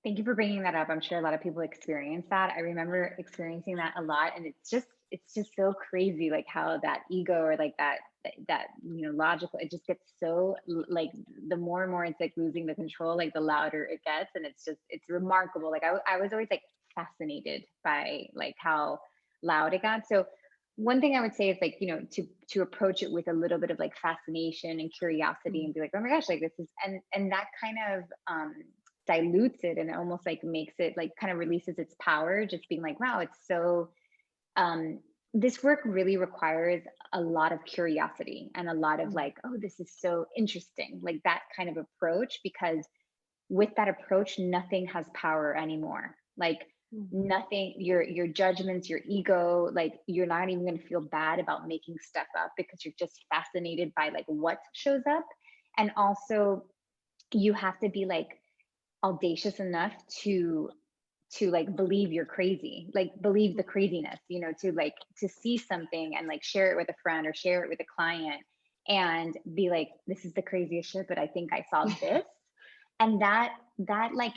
Thank you for bringing that up. I'm sure a lot of people experience that. I remember experiencing that a lot, and it's just so crazy, like how that ego or like that logical, it just gets so like the more and more it's like losing the control, like the louder it gets, and it's remarkable. Like I was always like fascinated by like how loud it got. So one thing I would say is like to approach it with a little bit of like fascination and curiosity Mhm. and be like, oh my gosh, like this is, and that kind of dilutes it, and it almost like makes it like kind of releases its power, just being like, wow, it's so um this work really requires a lot of curiosity and a lot of Mhm. like, oh, this is so interesting, like that kind of approach, because with that approach nothing has power anymore. Like Mhm. nothing, your judgments, your ego, like you're not even going to feel bad about making stuff up because you're just fascinated by like what shows up. And also you have to be like audacious enough to like believe you're crazy, like believe the craziness, to like to see something and like share it with a friend or share it with a client and be like, this is the craziest shit, but I think I saw this. And that like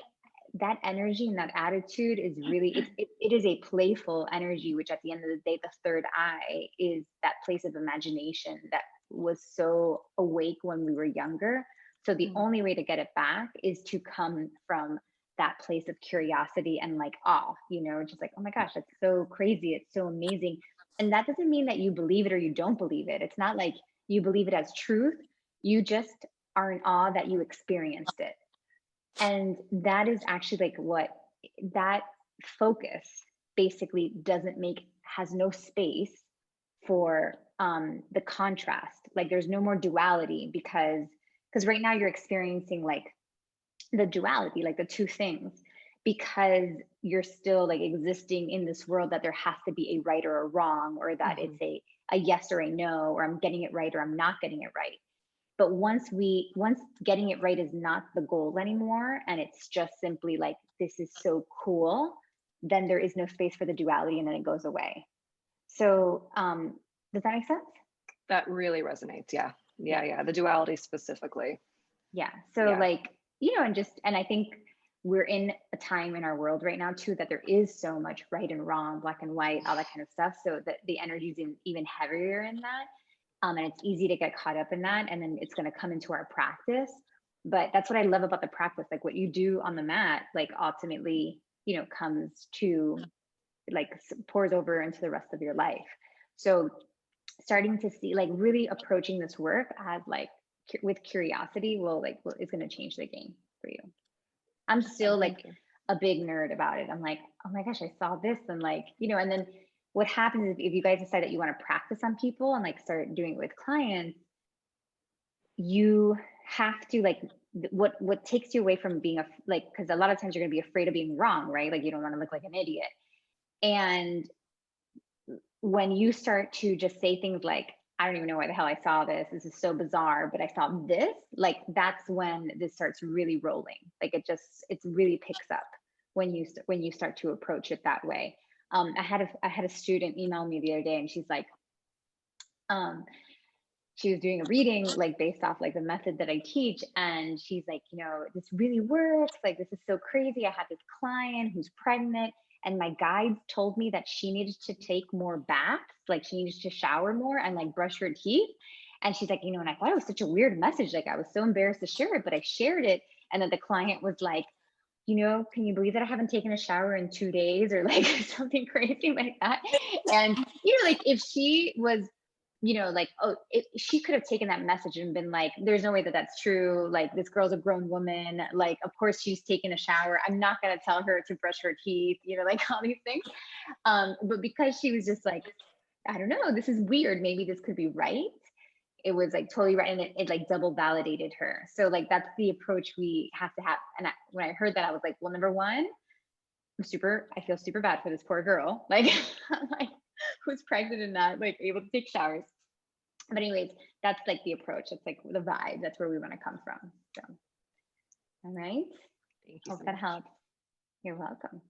that energy and that attitude is really it is a playful energy, which at the end of the day, the third eye is that place of imagination that was so awake when we were younger. So the Mhm. only way to get it back is to come from that place of curiosity and like awe, just like, oh my gosh, that's so crazy, it's so amazing. And that doesn't mean that you believe it or you don't believe it. It's not like you believe it as truth, you just are in awe that you experienced it. And that is actually like what that focus basically doesn't make, has no space for the contrast. Like there's no more duality, because right now you're experiencing like the duality, like the two things, because you're still like existing in this world that there has to be a right or a wrong, or that it's Mhm. a yes or a no, or I'm getting it right or I'm not getting it right. But once getting it right is not the goal anymore, and it's just simply like, this is so cool, then there is no space for the duality, and then it goes away. So does that make sense? That really resonates. Yeah. Yeah. Yeah, yeah. The duality specifically. Yeah. So Yeah. like, and I think we're in a time in our world right now too that there is so much right and wrong, black and white, all that kind of stuff. So that the energy is even heavier in that. And it's easy to get caught up in that. And then it's going to come into our practice. But that's what I love about the practice. Like what you do on the mat, like ultimately, comes to like pours over into the rest of your life. So starting to see like really approaching this work as like with curiosity is going to change the game for you. I'm Awesome. still like Thank you. a big nerd about it. I'm like, oh my gosh, I saw this, and like, and then what happens is if you guys decide that you want to practice on people and like start doing it with clients, you have to like what takes you away from being like, because a lot of times you're going to be afraid of being wrong, right? Like you don't want to look like an idiot. And when you start to just say things like, I don't even know why the hell I saw this, this is so bizarre, but I saw this, like that's when this starts really rolling. Like it really picks up when you start to approach it that way. I had a student email me the other day, and she's like, um she was doing a reading like based off like the method that I teach, and she's like, this really works, like this is so crazy, I had this client who's pregnant, and my guides told me that she needed to take more baths, like she needed to shower more and like brush her teeth. And she's like, and I thought it was such a weird message, like I was so embarrassed to share it, but I shared it. And then the client was like, can you believe that I haven't taken a shower in 2 days, or like something crazy like that. And like if she was, like, oh, she could have taken that message and been like, there's no way that that's true. Like, this girl's a grown woman. Like, of course she's taking a shower. I'm not going to tell her to brush her teeth, like all these things. But because she was just like, I don't know, this is weird. Maybe this could be right. It was like totally right. And it like double validated her. So, like, that's the approach we have to have. And when I heard that, I was like, well, number one, I feel super bad for this poor girl. Like, I'm like, who's pregnant and not like able to take showers. But anyways, that's like the approach. That's like the vibe. That's where we want to come from. So, all right. Thank you Hope so that much. helps. You're welcome.